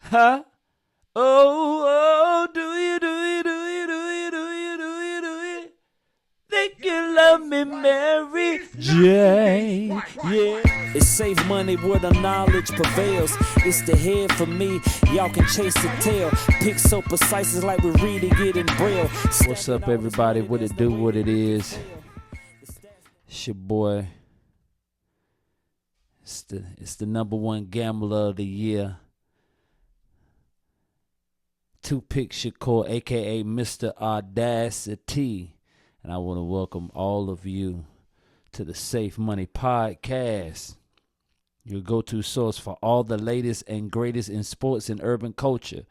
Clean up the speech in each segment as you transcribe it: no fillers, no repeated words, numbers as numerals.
Huh? Oh, oh, do you? Think you love me, Mary J. Yeah. It's safe money where the knowledge prevails. It's the head for me. Y'all can chase the tail. Pick so precise, it's like we reading it in braille. What's up, everybody? What it do? What it is? It's your boy. It's the number one gambler of the year. Two Pick Shakur, aka Mr. Audacity. And I want to welcome all of you to the Safe Money Podcast, your go-to source for all the latest and greatest in sports and urban culture.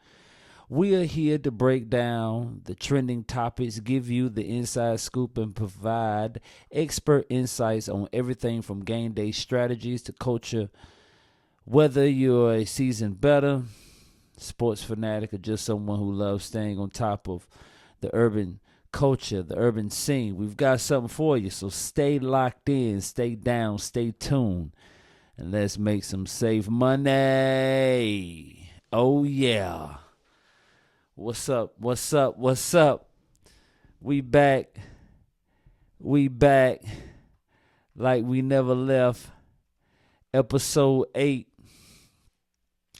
We are here to break down the trending topics, give you the inside scoop, and provide expert insights on everything from game day strategies to culture. Whether you're a seasoned bettor, sports fanatic, or just someone who loves staying on top of the urban culture, the urban scene, we've got something for you. So stay locked in, stay down, stay tuned, and let's make some safe money. Oh yeah. What's up? What's up? What's up? We back. We back like we never left. Episode 8.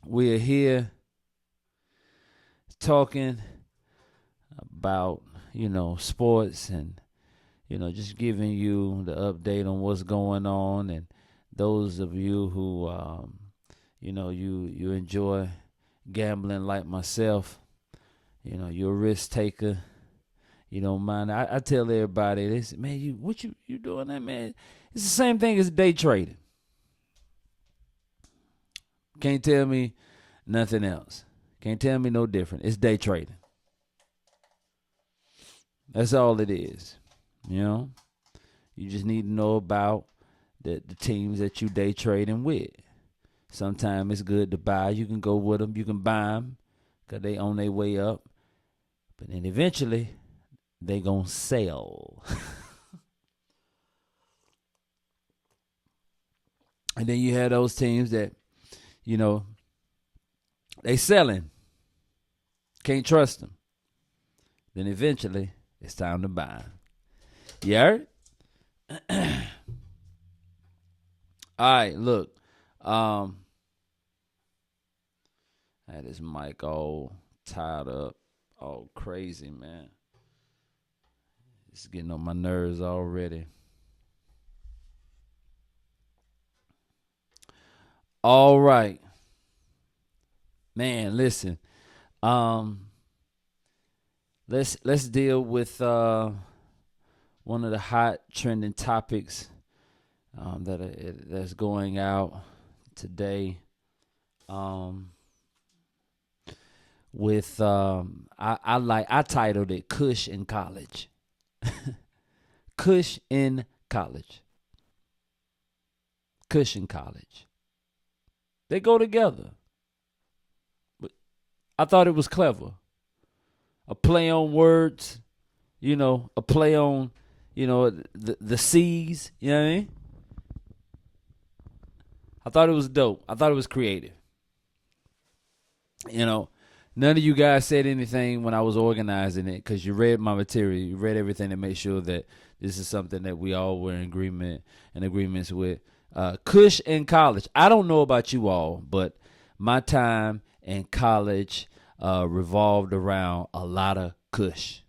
We're here talking about, sports and, just giving you the update on what's going on. And those of you who, you enjoy gambling like myself, you're a risk taker. You don't mind. I tell everybody this, man, you doing that, man? It's the same thing as day trading. Can't tell me nothing else. Can't tell me no different. It's day trading. That's all it is. You just need to know about the teams that you day trading with. Sometimes it's good to buy. You can go with them. You can buy them because they on their way up. But then eventually, they going to sell. And then you have those teams that, they selling. Can't trust them. Then eventually, it's time to buy. You heard? All right, look. I had this mic all tied up, all crazy, man. It's getting on my nerves already. All right. Man, listen. Let's deal with one of the hot trending topics that's going out today. I titled it Kush in College. Kush in College. Kush in College. They go together. But I thought it was clever. A play on words, a play on, the C's, you know what I mean? I thought it was dope. I thought it was creative. None of you guys said anything when I was organizing it because you read my material. You read everything to make sure that this is something that we all were in agreements with. Kush in college. I don't know about you all, but my time in college revolved around a lot of Kush.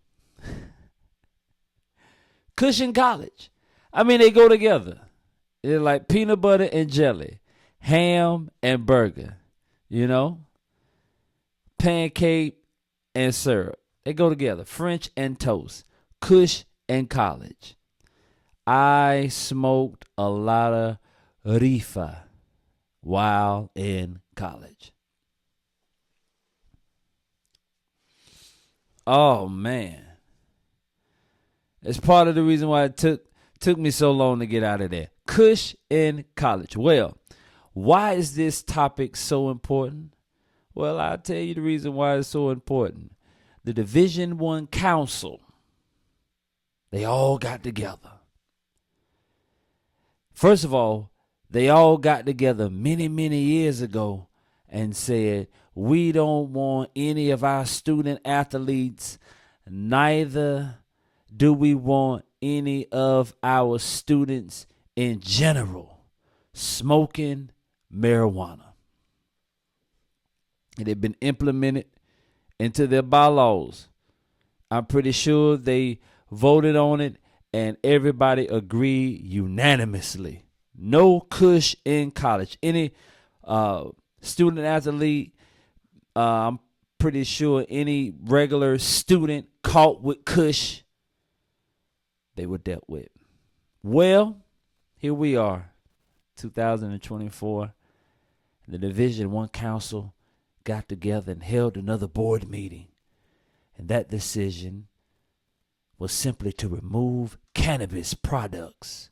Kush in college. I mean, they go together. They're like peanut butter and jelly, ham and burger, pancake and syrup. They go together. French and toast. Kush and college. I smoked a lot of reefer while in college. Oh, man. It's part of the reason why it took me so long to get out of there. Kush in college. Well, why is this topic so important? Well, I'll tell you the reason why it's so important. The Division I Council, they all got together. First of all, they all got together many, many years ago and said, We don't want any of our student athletes, neither do we want any of our students in general smoking marijuana. It had been implemented into their bylaws. I'm pretty sure they voted on it and everybody agreed unanimously. No kush in college. Any student athlete, I'm pretty sure any regular student caught with kush, they were dealt with. Well, here we are, 2024. The Division I Council got together and held another board meeting. And that decision was simply to remove cannabis products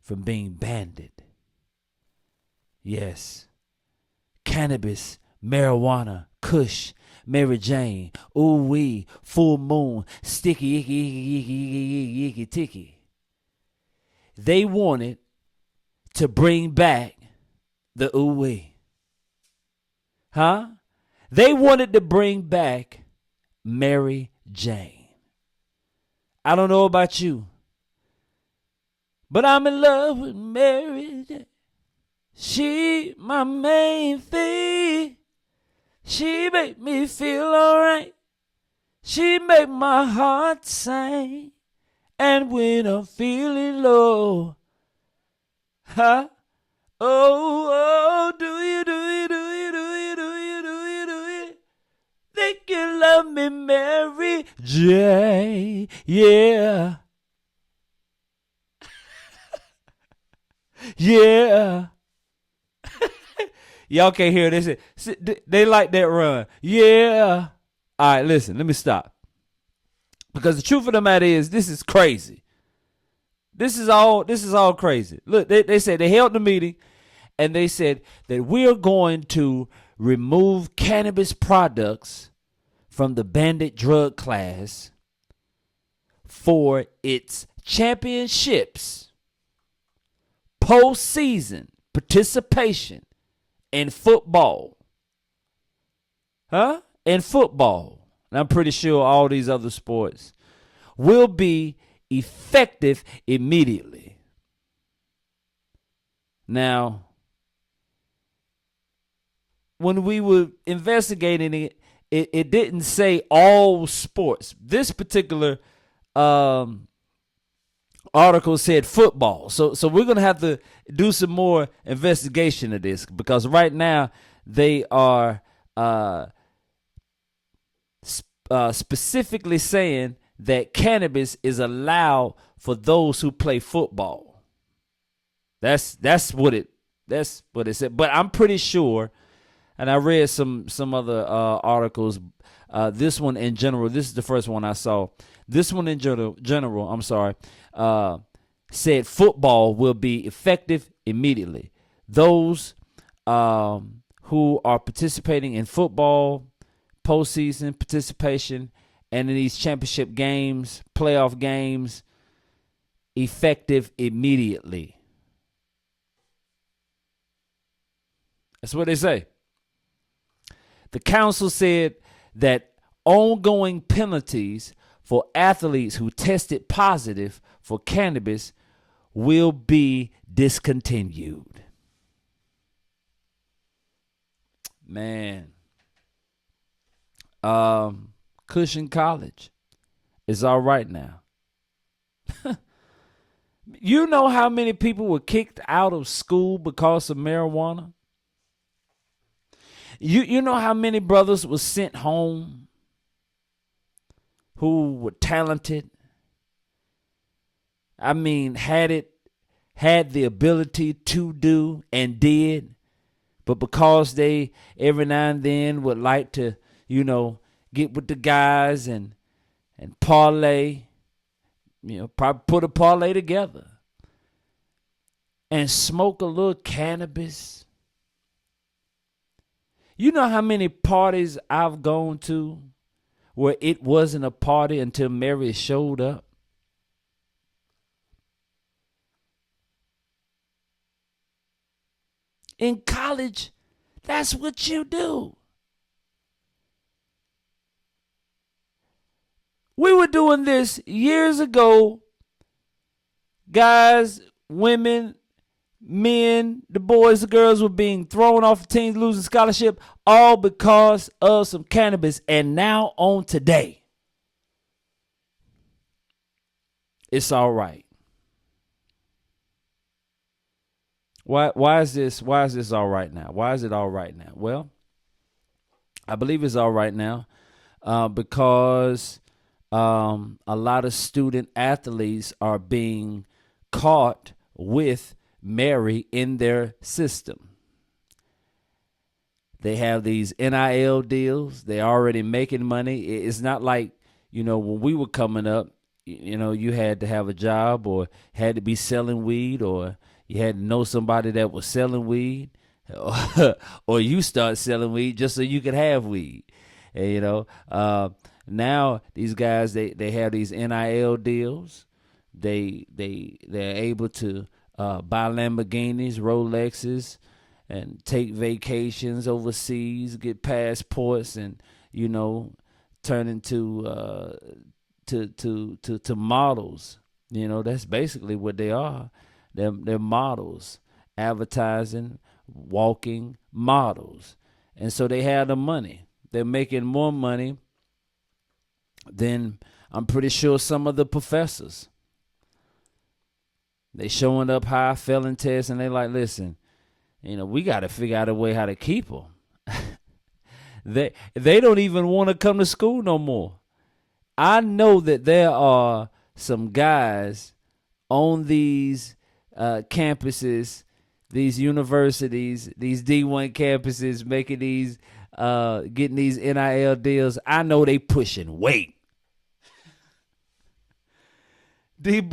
from being banned. Yes, cannabis, marijuana, kush, Mary Jane, ooh wee, full moon, sticky, icky, icky, icky, ticky. They wanted to bring back the ooh wee. Huh? They wanted to bring back Mary Jane. I don't know about you, but I'm in love with Mary Jane. She my main thing. She make me feel alright. She make my heart sing. And when I'm feeling low, huh? Oh, do you, do you, do you, do you, do you, do you, do you? Think you love me, Mary Jane? Yeah. Yeah. Y'all can't hear this. They like that run. Yeah. All right, listen, let me stop. Because the truth of the matter is, this is crazy. This is all crazy. Look, they said they held the meeting and they said that we're going to remove cannabis products from the banned drug class for its championships, postseason participation in football. Huh? In football. And I'm pretty sure all these other sports will be effective immediately. Now, when we were investigating it, it didn't say all sports. This particular article said football. So we're going to have to do some more investigation of this, because right now they are specifically saying that cannabis is allowed for those who play football. That's what it said. But I'm pretty sure, and I read some other articles. This one in general, this is the first one I saw. This one in general, I'm sorry, said football will be effective immediately. Those who are participating in football, postseason participation, and in these championship games, playoff games, effective immediately. That's what they say. The council said that ongoing penalties for athletes who tested positive for cannabis will be discontinued. Man. Cushing College is all right now. You know how many people were kicked out of school because of marijuana? You know how many brothers were sent home who were talented? I mean, had the ability to do and did, but because they every now and then would like to, get with the guys and parlay, probably put a parlay together and smoke a little cannabis. You know how many parties I've gone to where it wasn't a party until Mary showed up? In college, that's what you do. We were doing this years ago. Guys, women, men, the boys, the girls were being thrown off the teams, losing scholarship, all because of some cannabis. And now on today, it's all right. Why is this all right now? Why is it all right now? Well, I believe it's all right now because a lot of student athletes are being caught with Mary in their system. They have these NIL deals. They're already making money. It's not like, when we were coming up, you had to have a job or had to be selling weed or you had to know somebody that was selling weed or you start selling weed just so you could have weed. And, now these guys, they have these NIL deals. They're able to buy Lamborghinis, Rolexes, and take vacations overseas, get passports, and turn into to models. That's basically what they are. They're models, advertising, walking models, and so they have the money. They're making more money than I'm pretty sure some of the professors. They showing up high, failing tests, and they like, listen, we got to figure out a way how to keep them. They don't even want to come to school no more. I know that there are some guys on these campuses, these universities, these D1 campuses, making these, getting these NIL deals. I know they pushing weight. Them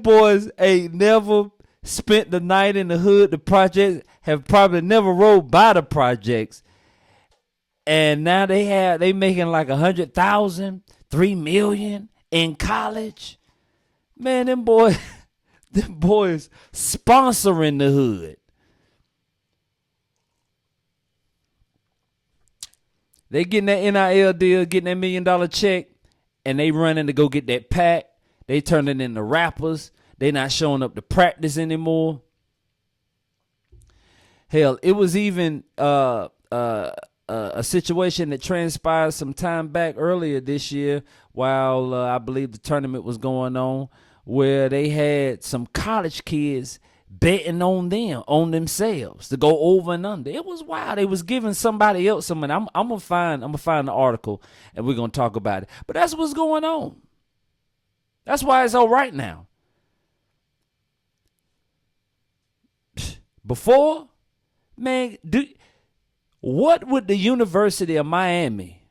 boys ain't never spent the night in the hood. The projects have probably never rode by the projects. And now they making like 100,000, 3 million in college. Man, them boys sponsoring the hood. They getting that NIL deal, getting that $1 million check, and they running to go get that pack. They turning into rappers. They not showing up to practice anymore. Hell, it was even a situation that transpired some time back earlier this year while I believe the tournament was going on, where they had some college kids betting on themselves to go over and under. It was wild. They was giving somebody else some money. I'm gonna find the article and we're gonna talk about it. But that's what's going on. That's why it's all right now. Before, man, what would the University of Miami,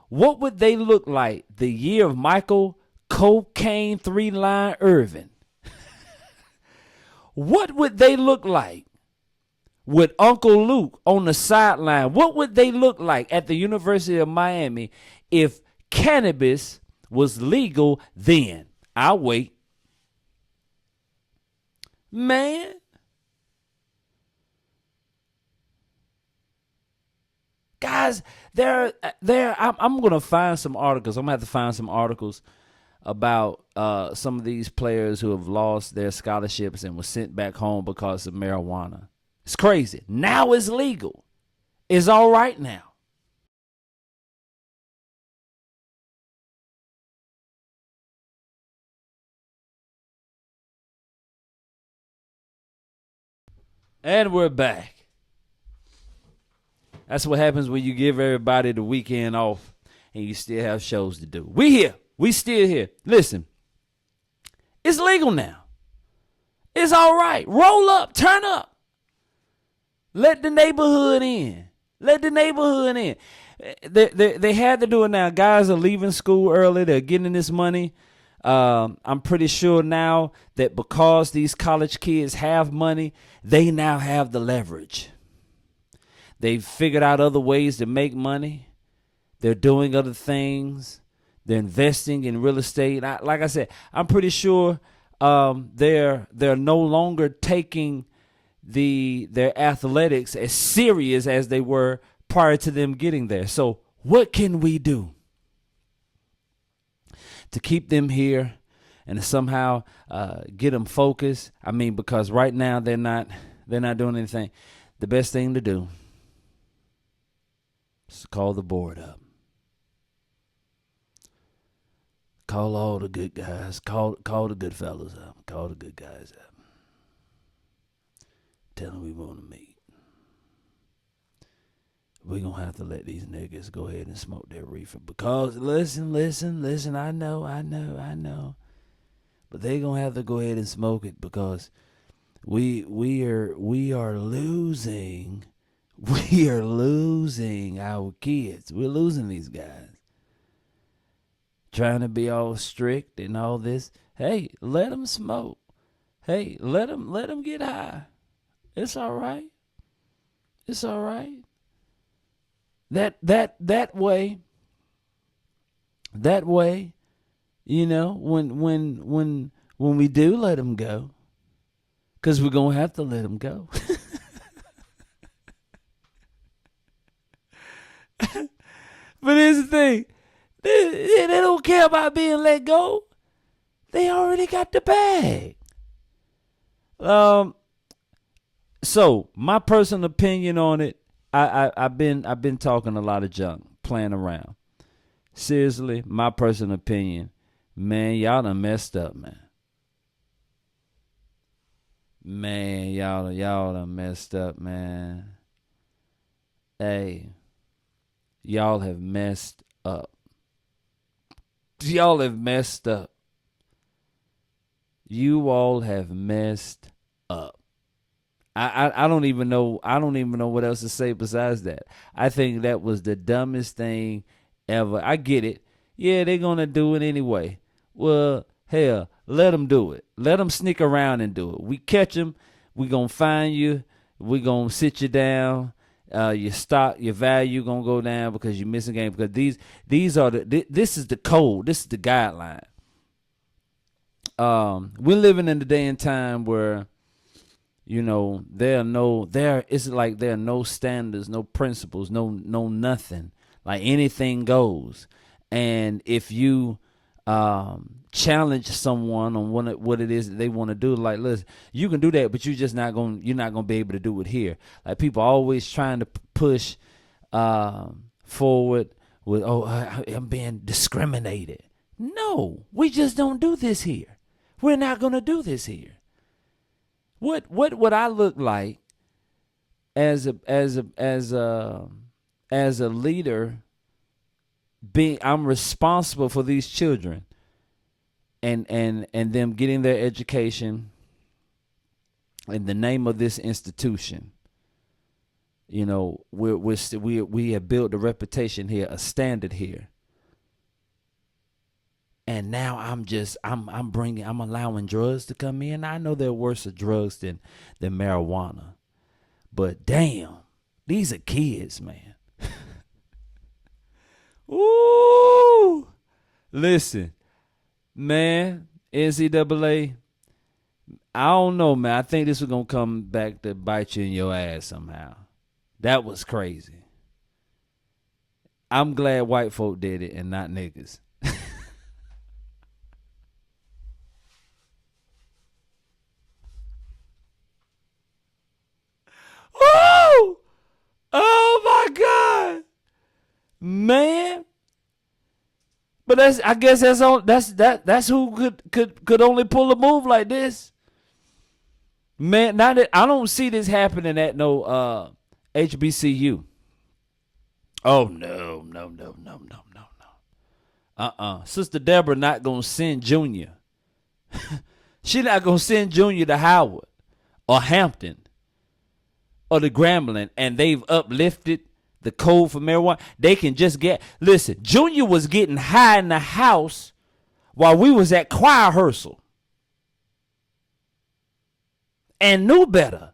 what would they look like the year of Michael Cocaine 3-Line Irvin? What would they look like with Uncle Luke on the sideline? What would they look like at the University of Miami if cannabis was legal then? I'll wait. Man. Guys, I'm going to find some articles. I'm going to have to find some articles about some of these players who have lost their scholarships and were sent back home because of marijuana. It's crazy. Now it's legal. It's all right now. And we're back. That's what happens when you give everybody the weekend off and you still have shows to do. We here. We still here. Listen, it's legal now. It's all right. Roll up. Turn up. Let the neighborhood in. Let the neighborhood in. They had to do it now. Guys are leaving school early. They're getting this money. I'm pretty sure now that because these college kids have money, they now have the leverage. They've figured out other ways to make money. They're doing other things. They're investing in real estate. Like I said, I'm pretty sure they're no longer taking their athletics as serious as they were prior to them getting there. So what can we do? to keep them here and to somehow get them focused. I mean, because right now they're not doing anything. The best thing to do is to call the board up. Call all the good guys. Call the good fellas up. Call the good guys up. Tell them we want to meet. We're going to have to let these niggas go ahead and smoke their reefer. Because, listen, I know. But they're going to have to go ahead and smoke it because we are losing. We are losing our kids. We're losing these guys. Trying to be all strict and all this. Hey, let them smoke. Hey, let them get high. It's all right. It's all right. That way, you know, when we do let them go, because we're gonna have to let them go. But here's the thing: they don't care about being let go. They already got the bag. So my personal opinion on it. I've been talking a lot of junk, playing around. Seriously, my personal opinion, man, y'all done messed up, man. Man, y'all done messed up, man. Hey, y'all have messed up. Y'all have messed up. You all have messed up. I don't even know what else to say besides that. I think that was the dumbest thing ever. I get it. Yeah, they're going to do it anyway. Well, hell, let them do it. Let them sneak around and do it. We catch them, we going to find you, we going to sit you down. Your stock, your value going to go down because you're missing game. Because these are this is the code. This is the guideline. We're living in the day and time where, you know, there are no standards, no principles, no nothing. Like anything goes. And if you challenge someone on what it is that they want to do, like, listen, you can do that, but you're not gonna be able to do it here. Like, people are always trying to push forward with, I'm being discriminated. No, we just don't do this here. We're not gonna do this here. What would I look like as a leader? I'm responsible for these children and them getting their education in the name of this institution. You know, we have built a reputation here, a standard here. And now I'm allowing drugs to come in. I know there are worse drugs than marijuana. But damn, these are kids, man. Ooh. Listen, man, NCAA, I don't know, man. I think this is going to come back to bite you in your ass somehow. That was crazy. I'm glad white folk did it and not niggas. Woo! Oh my God, man! But I guess that's who could only pull a move like this, man. Now that I don't see this happening at no HBCU. Oh no. Sister Deborah not gonna send Junior. She not gonna send Junior to Howard or Hampton or the Grambling, and they've uplifted the code for marijuana. They can just listen, Junior was getting high in the house while we was at choir rehearsal and knew better.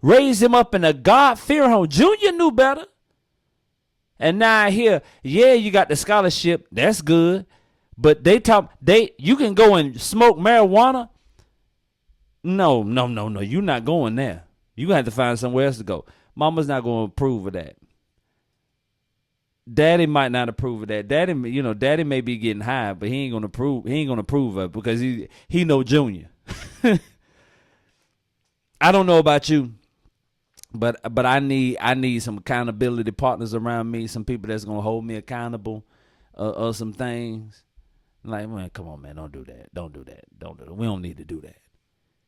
Raised him up in a God-fearing home. Junior knew better. And now I hear, yeah, you got the scholarship. That's good. But you can go and smoke marijuana. No. You're not going there. You're going to have to find somewhere else to go. Mama's not going to approve of that. Daddy might not approve of that. Daddy may be getting high, but he ain't gonna approve of it because he know Junior. I don't know about you, but I need some accountability partners around me, some people that's gonna hold me accountable of some things. Like, man, come on, man, don't do that. Don't do that. Don't do that. We don't need to do that.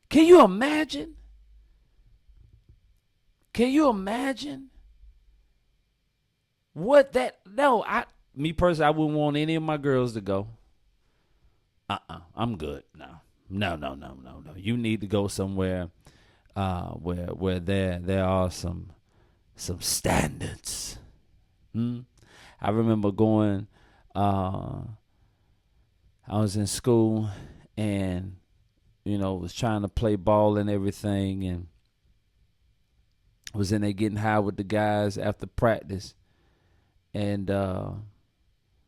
Can you imagine? Can you imagine what that? No, me personally, I wouldn't want any of my girls to go. I'm good. No. You need to go somewhere where there are some standards. I remember going. I was in school and was trying to play ball and everything, and was in there getting high with the guys after practice, and it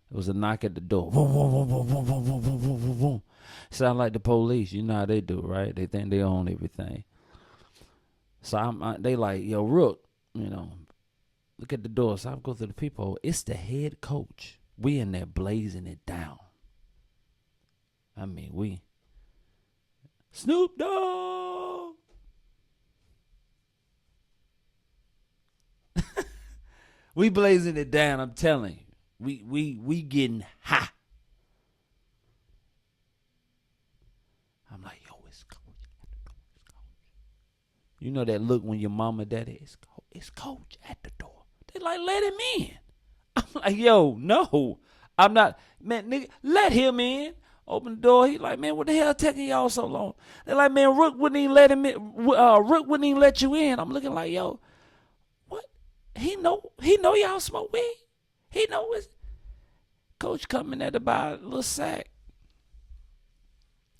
was a knock at the door. Boom, boom, boom, boom, boom, boom, boom, boom, boom, boom, boom. Sound like the police. You know how they do, right? They think they own everything. So they like, yo, Rook, look at the door. So I go through the people. It's the head coach. We in there blazing it down. I mean, we Snoop Dogg. We blazing it down, I'm telling you. We getting high. I'm like, yo, it's coach. You know that look when your mama and daddy it's coach at the door. They like, let him in. I'm like, yo, no. I'm not, man, nigga, let him in. Open the door. He like, man, what the hell taking y'all so long? They're like, man, Rook wouldn't even let him in. Rook wouldn't even let you in. I'm looking like, yo, what? He know y'all smoke weed. He know it's coach coming there to buy a little sack.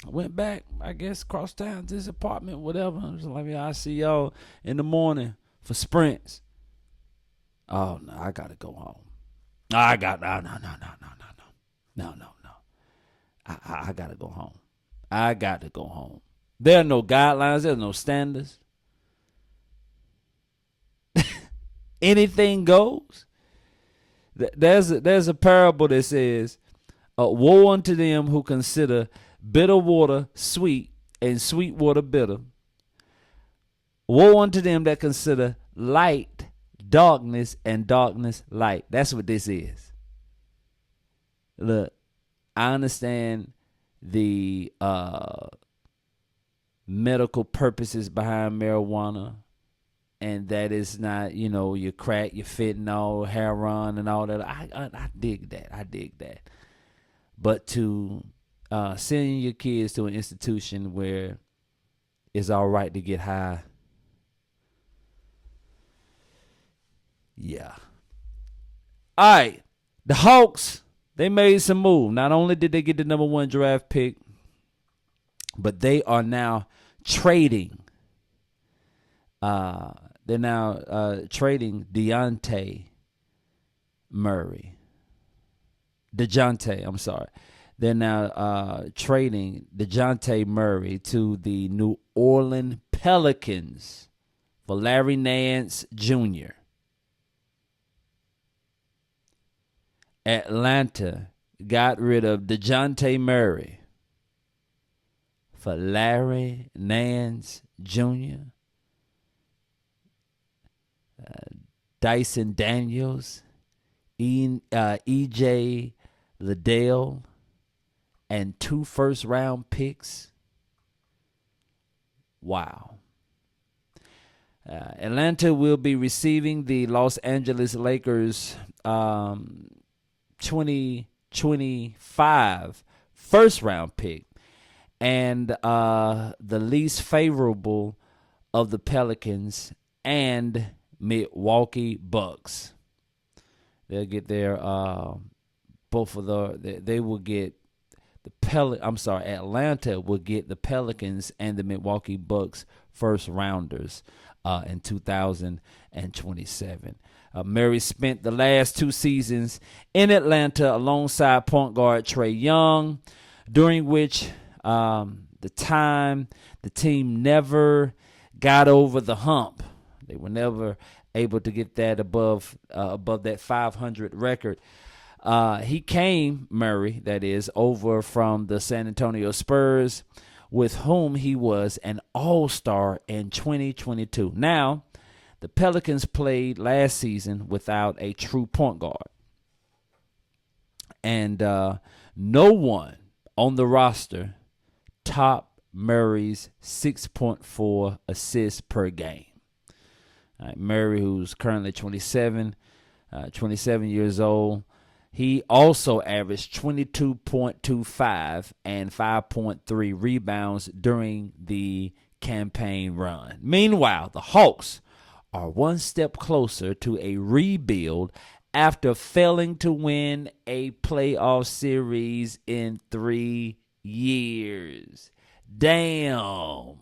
I went back, I guess, across town to his apartment, whatever. I was like, yeah, I see y'all in the morning for sprints. Oh no, I gotta go home. No. I gotta go home. I got to go home. There are no guidelines. There's no standards. Anything goes. There's a parable that says, woe unto them who consider bitter water sweet and sweet water bitter. Woe unto them that consider light darkness and darkness light. That's what this is. Look, I understand the medical purposes behind marijuana, and that is not, your crack, your fentanyl, heroin, and all that. I dig that. But to send your kids to an institution where it's all right to get high, yeah. All right, the Hawks. They made some move. Not only did they get the number 1 draft pick, but they are now trading. They're now trading DeJounte Murray. I'm sorry. They're now trading DeJounte Murray to the New Orleans Pelicans for Larry Nance Jr. Atlanta got rid of DeJounte Murray for Larry Nance Jr., Dyson Daniels, E.J. Liddell, and 2 first-round picks. Wow. Atlanta will be receiving the Los Angeles Lakers 2025 first-round pick and the least favorable of the Pelicans and Milwaukee Bucks. They'll get their both of they will get Atlanta will get the Pelicans and the Milwaukee Bucks first rounders in 2027. Murray spent the last 2 seasons in Atlanta alongside point guard Trae Young, during which the team never got over the hump. They were never able to get that above that 500 record. Murray, that is, over from the San Antonio Spurs, with whom he was an all-star in 2022. Now, the Pelicans played last season without a true point guard. And no one on the roster topped Murray's 6.4 assists per game. All right, Murray, who's currently 27 years old, he also averaged 22.25 and 5.3 rebounds during the campaign run. Meanwhile, the Hawks are one step closer to a rebuild after failing to win a playoff series in 3 years. Damn.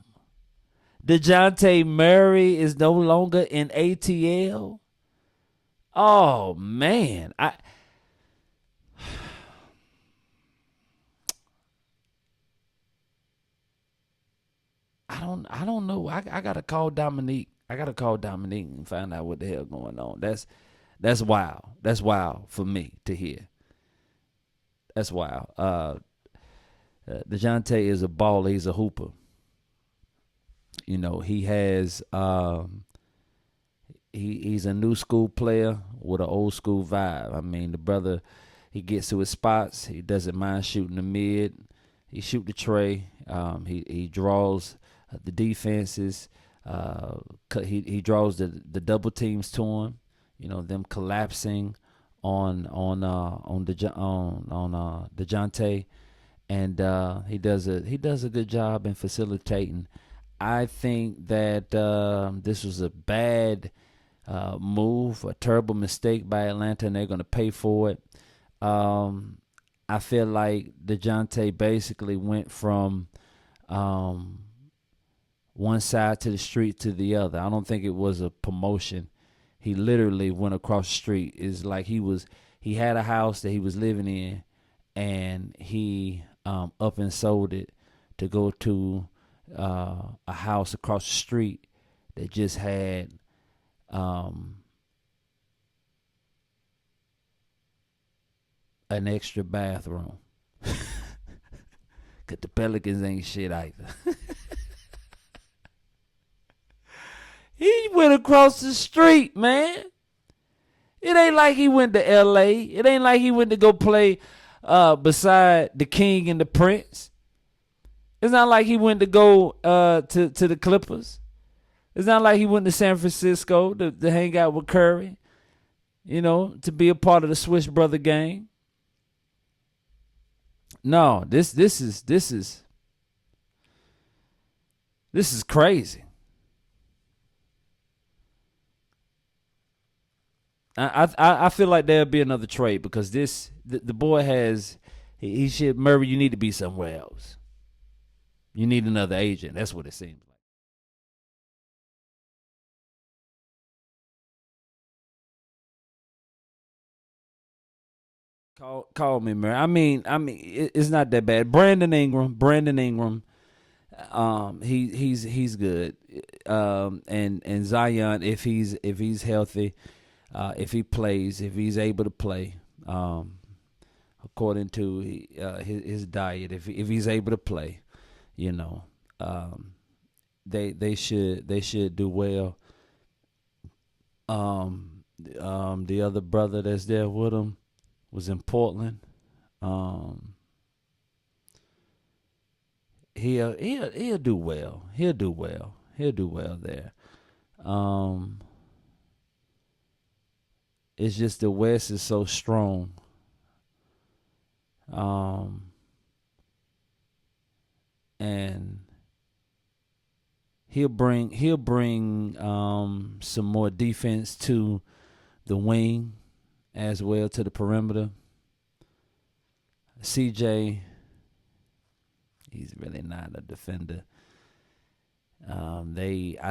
DeJounte Murray is no longer in ATL. Oh man, I don't know. I gotta call Dominique. I gotta call Dominique and find out what the hell going on. That's wild. That's wild for me to hear. That's wild. DeJounte is a baller. He's a hooper. You know, he has he's a new school player with an old school vibe. I mean, the brother, he gets to his spots. He doesn't mind shooting the mid. He shoot the tray. He draws the defenses. He draws the double teams to him. You know, them collapsing on DeJounte, and he does a good job in facilitating. I think that this was a bad move, a terrible mistake by Atlanta, and they're going to pay for it. I feel like DeJounte basically went from one side to the street to the other. I don't think it was a promotion. He literally went across the street. It's like he had a house that he was living in, and he up and sold it to go to a house across the street that just had an extra bathroom. Cause the Pelicans ain't shit either. He went across the street, man. It ain't like he went to L.A. It ain't like he went to go play beside the King and the Prince. It's not like he went to go to the Clippers. It's not like he went to San Francisco to hang out with Curry, you know, to be a part of the Swish Brother gang. No, this is crazy. I feel like there'll be another trade because the boy has he should Murray. You need to be somewhere else. You need another agent. That's what it seems like. Call me, Murray. I mean, it's not that bad. Brandon Ingram. He's good. And Zion, if he's healthy, if he plays, if he's able to play, according to his diet, if he's able to play, you know, they should do well. The other brother that's there with him was in Portland. He'll do well. He'll do well there. It's just the West is so strong. And he'll bring some more defense to the wing as well, to the perimeter. CJ, he's really not a defender. I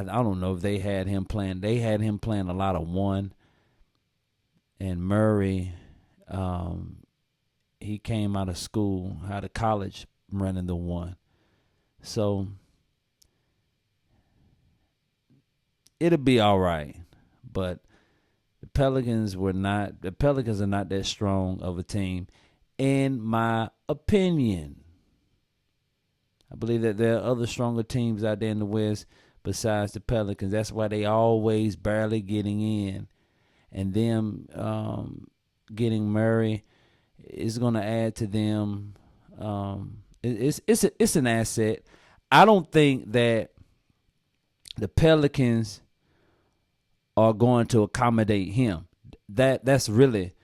don't know if they had him playing. They had him playing a lot of one. And Murray, he came out of college running the one. So it'll be all right. but the Pelicans are not that strong of a team, in my opinion. I believe that there are other stronger teams out there in the West besides the Pelicans. That's why they always barely getting in. And them getting Murray is going to add to them. It's an asset. I don't think that the Pelicans are going to accommodate him. That's really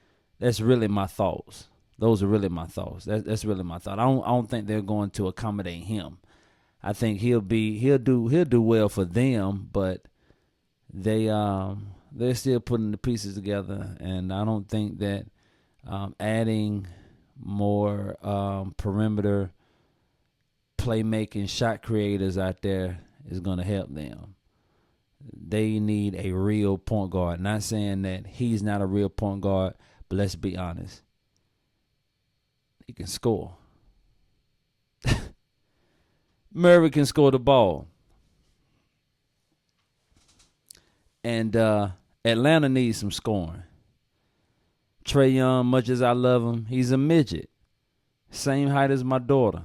my thoughts. Those are really my thoughts. That's really my thought. I don't think they're going to accommodate him. I think he'll do well for them, but they're still putting the pieces together, and I don't think that adding more perimeter playmaking shot creators out there is going to help them. They need a real point guard. Not saying that he's not a real point guard, but let's be honest. He can score. Murray can score the ball. And Atlanta needs some scoring. Trae Young, much as I love him, he's a midget. Same height as my daughter.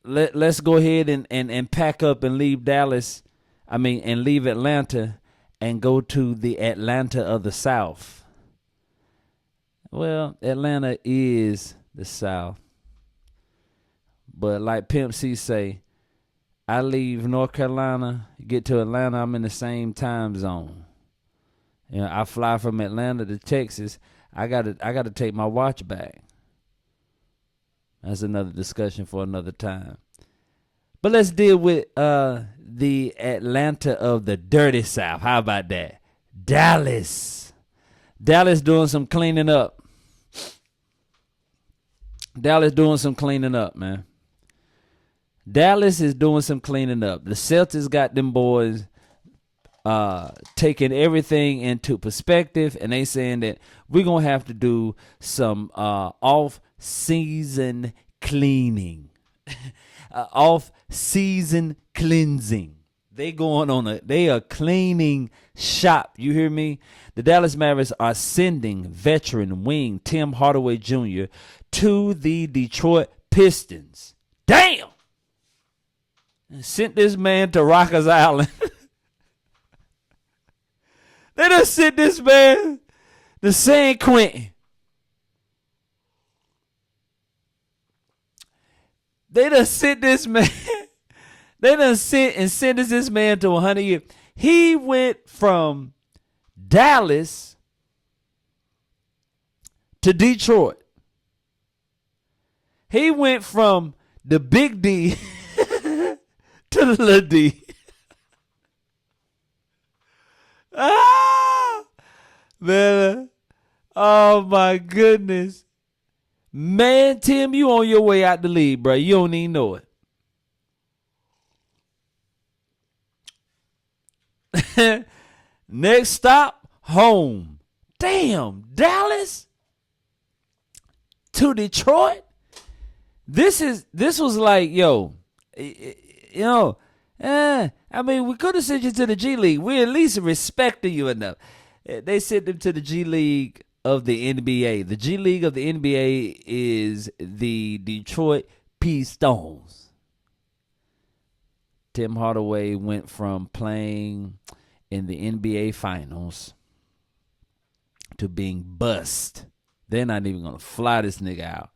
Let's go ahead and pack up and leave and leave Atlanta and go to the Atlanta of the South. Well, Atlanta is the South. But like Pimp C say, I leave North Carolina, get to Atlanta, I'm in the same time zone. You know, I fly from Atlanta to Texas. I gotta take my watch back. That's another discussion for another time. But let's deal with the Atlanta of the dirty South. How about that? Dallas doing some cleaning up. Dallas doing some cleaning up, man. Dallas is doing some cleaning up. The Celtics got them boys taking everything into perspective, and they saying that we're going to have to do some off-season cleaning. Off-season cleansing. They are cleaning shop. You hear me? The Dallas Mavericks are sending veteran wing Tim Hardaway Jr. to the Detroit Pistons. Damn! Sent this man to Rikers Island. They done sent this man to San Quentin. They done sent this man. They done sent and sentenced this man to 100 years. He went from Dallas to Detroit. He went from the big D to the little D. Man. Oh, my goodness. Man, Tim, you on your way out the league, bro. You don't even know it. Next stop, home. Damn, Dallas to Detroit. This was like, yo, I mean, we could have sent you to the G League. We at least respected you enough. They sent them to the G League of the NBA. The G League of the NBA is the Detroit Pistons. Tim Hardaway went from playing in the NBA Finals to being bust. They're not even going to fly this nigga out.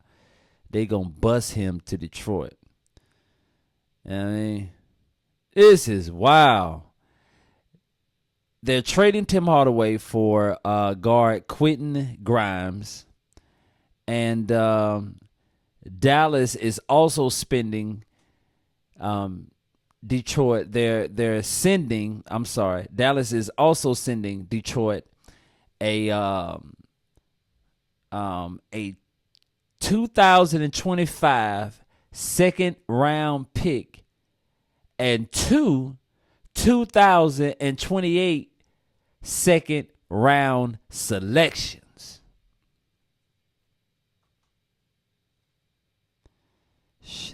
They going to bust him to Detroit. I mean, this is wild. They're trading Tim Hardaway for guard Quentin Grimes. And Dallas is also spending Detroit. Dallas is also sending Detroit a 2025 second round pick and two 2028 second round selections.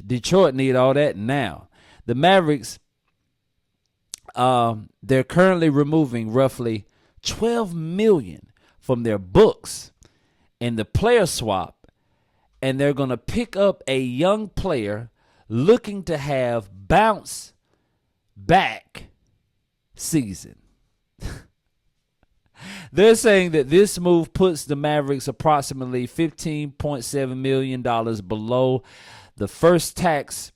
Detroit need all that now. The Mavericks they're currently removing roughly $12 million from their books in the player swap, and they're going to pick up a young player looking to have bounce back season. They're saying that this move puts the Mavericks approximately $15.7 million below the first tax,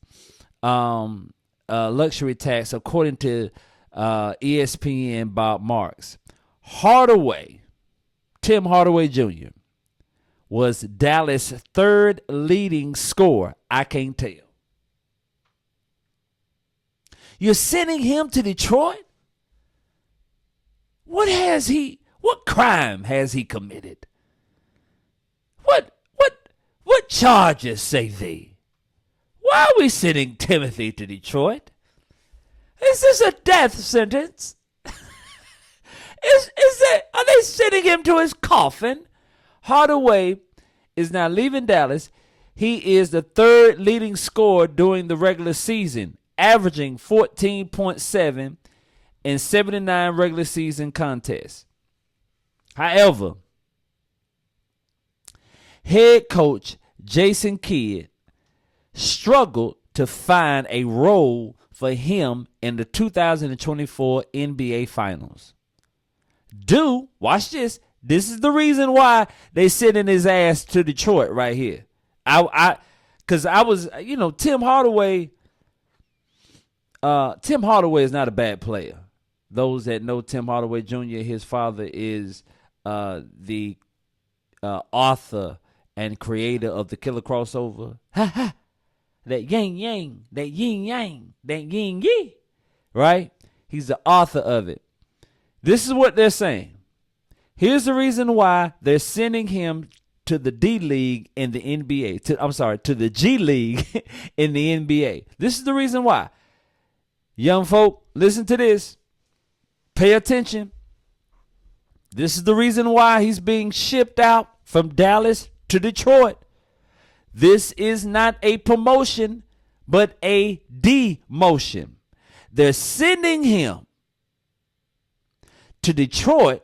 luxury tax, according to ESPN Bob Marks. Tim Hardaway Jr. was Dallas' third leading scorer. I can't tell. You're sending him to Detroit? What crime has he committed? What charges, say they? Why are we sending Timothy to Detroit? Is this a death sentence? Are they sending him to his coffin? Hardaway is now leaving Dallas. He is the third leading scorer during the regular season, averaging 14.7 in 79 regular season contests. However, head coach Jason Kidd struggled to find a role for him in the 2024 NBA Finals. Watch this. This is the reason why they sending his ass to Detroit right here. Tim Hardaway. Tim Hardaway is not a bad player. Those that know Tim Hardaway Jr., his father is the author and creator of the Killer Crossover. That yang yang, that yin yang, that yin yi. Right? He's the author of it. This is what they're saying. Here's the reason why they're sending him to the D League in the NBA. To the G League in the NBA. This is the reason why. Young folk, listen to this. Pay attention. This is the reason why he's being shipped out from Dallas to Detroit. This is not a promotion, but a demotion. They're sending him to Detroit,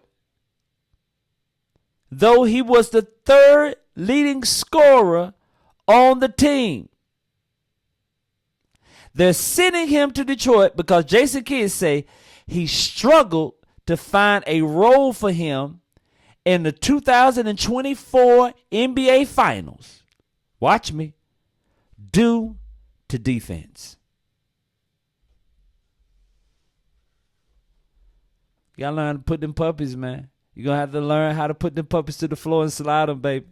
though he was the third leading scorer on the team. They're sending him to Detroit because Jason Kidd say he struggled to find a role for him in the 2024 NBA Finals. Watch me. Due to defense. You gotta learn how to put them puppies, man. You're gonna have to learn how to put them puppies to the floor and slide them, baby.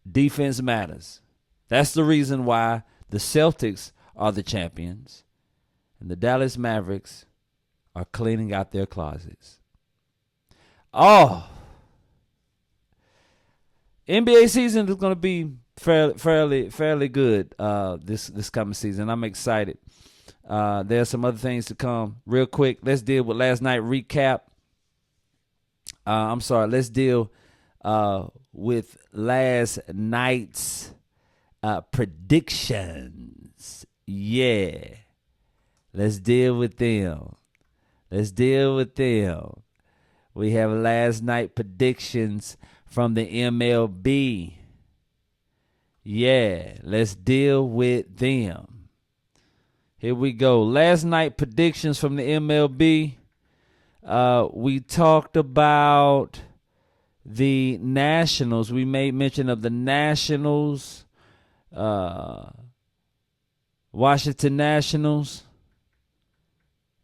Defense matters. That's the reason why the Celtics are the champions and the Dallas Mavericks are cleaning out their closets. Oh, NBA season is going to be fairly good this coming season. I'm excited. There's some other things to come. Real quick, let's deal with last night recap. Let's deal with last night's predictions. Yeah. Let's deal with them. We have last night predictions from the MLB. Yeah, let's deal with them. Here we go. Last night predictions from the MLB. We talked about the Nationals. We made mention of the Nationals. Washington Nationals.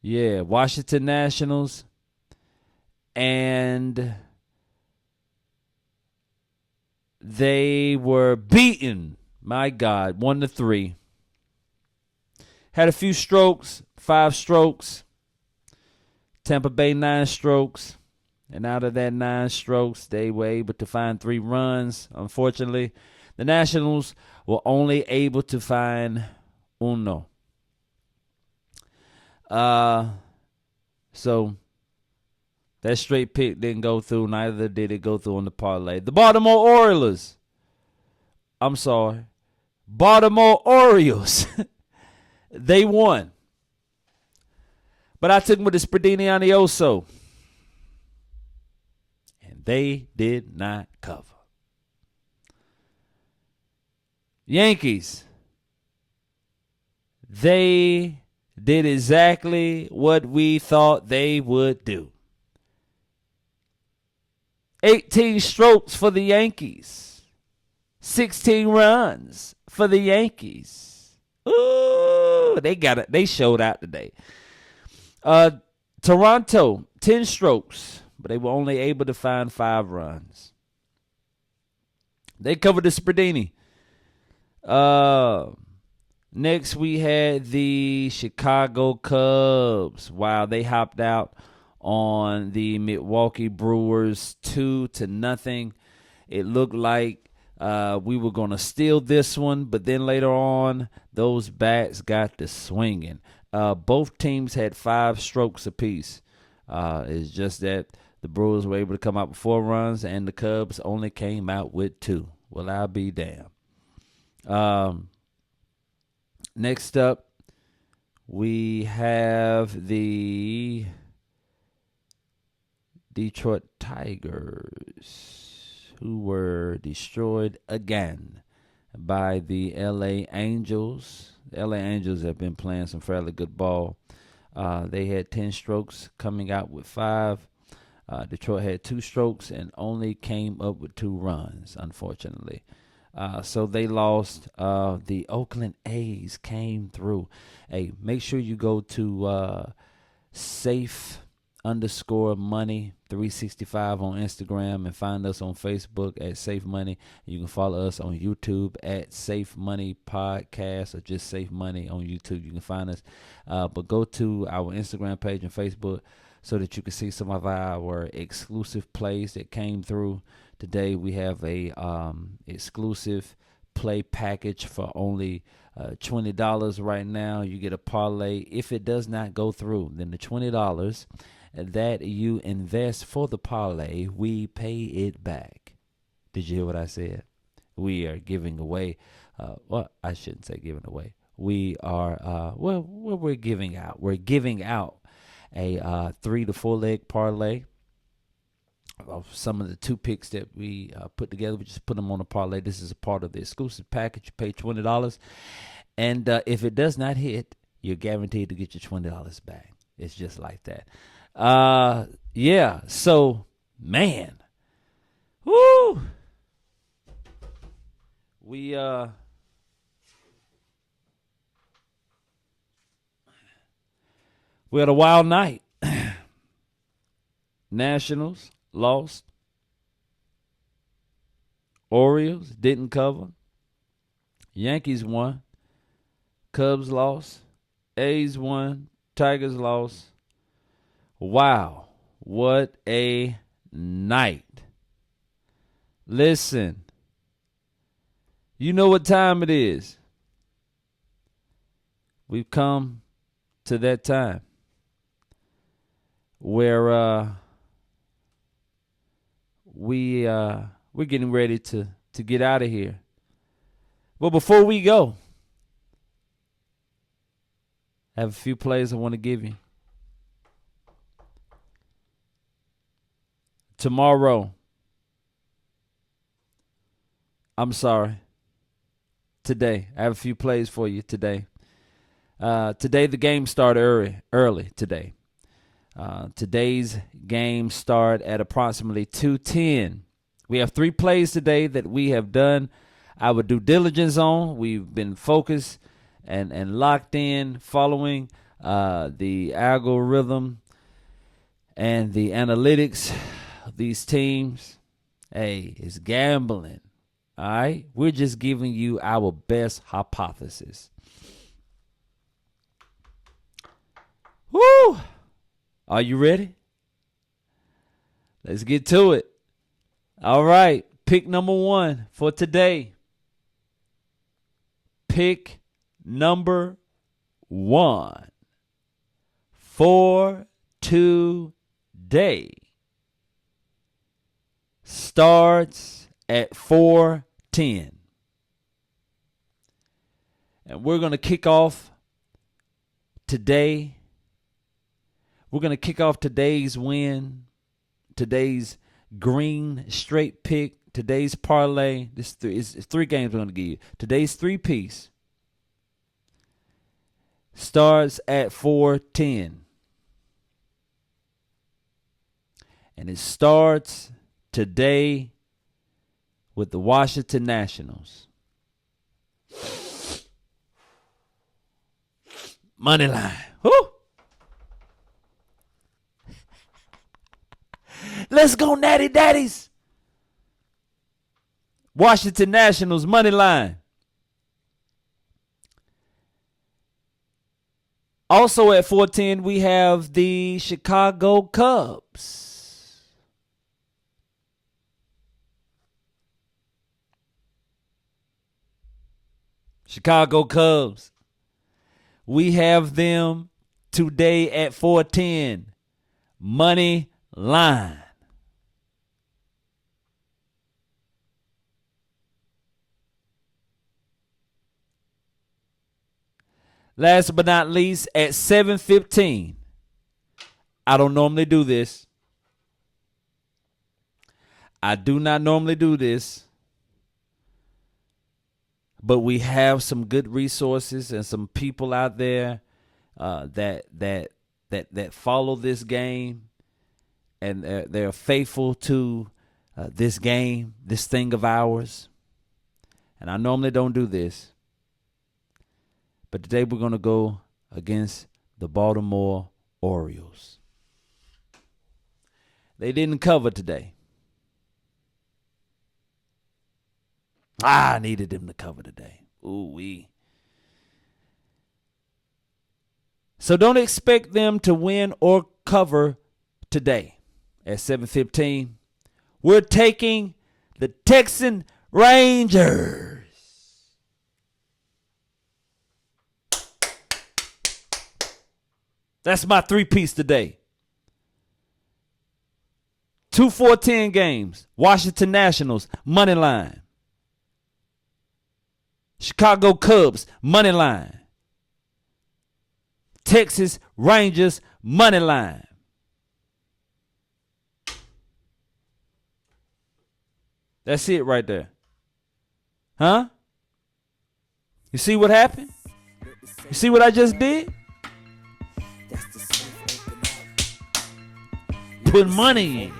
Yeah, Washington Nationals. And they were beaten, my God, 1-3. Had a few strokes, 5 strokes. Tampa Bay 9 strokes. And out of that 9 strokes, they were able to find 3 runs. Unfortunately, the Nationals were only able to find uno. So that straight pick didn't go through. Neither did it go through on the parlay. The Baltimore Orioles. Baltimore Orioles. They won. But I took him with the Spredini on the Oso. And they did not cover. Yankees. They did exactly what we thought they would do. 18 strokes for the Yankees. 16 runs for the Yankees. Ooh, they got it. They showed out today. Toronto, 10 strokes, but they were only able to find 5 runs. They covered the Spredini. Next, we had the Chicago Cubs. Wow, they hopped out on the Milwaukee Brewers 2-0. It looked like we were going to steal this one, but then later on, those bats got to swinging. Both teams had 5 strokes apiece. It's just that the Brewers were able to come out with 4 runs, and the Cubs only came out with 2. Well, I'll be damned. Next up, we have the Detroit Tigers, who were destroyed again by the LA Angels. The LA Angels have been playing some fairly good ball. They had 10 strokes, coming out with 5. Detroit had 2 strokes and only came up with 2 runs, unfortunately. So they lost. The Oakland A's came through. Hey, make sure you go to safe_money365 on Instagram and find us on Facebook at Safe Money. You can follow us on YouTube at Safe Money Podcast or just Safe Money on YouTube. You can find us. But go to our Instagram page and Facebook so that you can see some of our exclusive plays that came through. Today we have a exclusive play package for only $20 right now. You get a parlay. If it does not go through, then the $20 that you invest for the parlay, we pay it back. Did you hear what I said? We are giving away. Well, I shouldn't say giving away. We are we're giving out. We're giving out a 3 to 4 leg parlay of some of the 2 picks that we put together. We just put them on a parlay. This is a part of the exclusive package. You pay $20, and if it does not hit, you're guaranteed to get your $20 back. It's just like that. Yeah. So, man, woo. We had a wild night. Nationals lost. Orioles didn't cover. Yankees won. Cubs lost. A's won. Tigers lost. Wow. What a night. Listen. You know what time it is. We've come to that time where we're getting ready to get out of here. But before we go, I have a few plays I want to give you. Today, I have a few plays for you today. Today the game started early today. Today's game start at approximately 2:10. We have 3 plays today that we have done our due diligence on. We've been focused and locked in, following the algorithm and the analytics of these teams. Hey, it's gambling. All right? We're just giving you our best hypothesis. Woo! Are you ready? Let's get to it. All right. Pick number 1 for today. Pick number 1 for today starts at 4:10. And we're going to kick off today We're going to kick off today's win, today's green straight pick, today's parlay. It's 3 games we're going to give you. Today's 3-piece starts at 410. And it starts today with the Washington Nationals. Money line. Woo! Let's go, Natty Daddies. Washington Nationals money line. Also at 410, we have the Chicago Cubs. Chicago Cubs. We have them today at 410. Money line. Last but not least, at 7:15. I don't normally do this. I do not normally do this. But we have some good resources and some people out there that follow this game, and they're faithful to this game, this thing of ours. And I normally don't do this. But today we're going to go against the Baltimore Orioles. They didn't cover today. I needed them to cover today. Ooh-wee. So don't expect them to win or cover today at 7:15. We're taking the Texan Rangers. That's my 3-piece today. 2 4-10 games. Washington Nationals, money line. Chicago Cubs, money line. Texas Rangers, money line. That's it right there. Huh? You see what happened? You see what I just did? Put money in.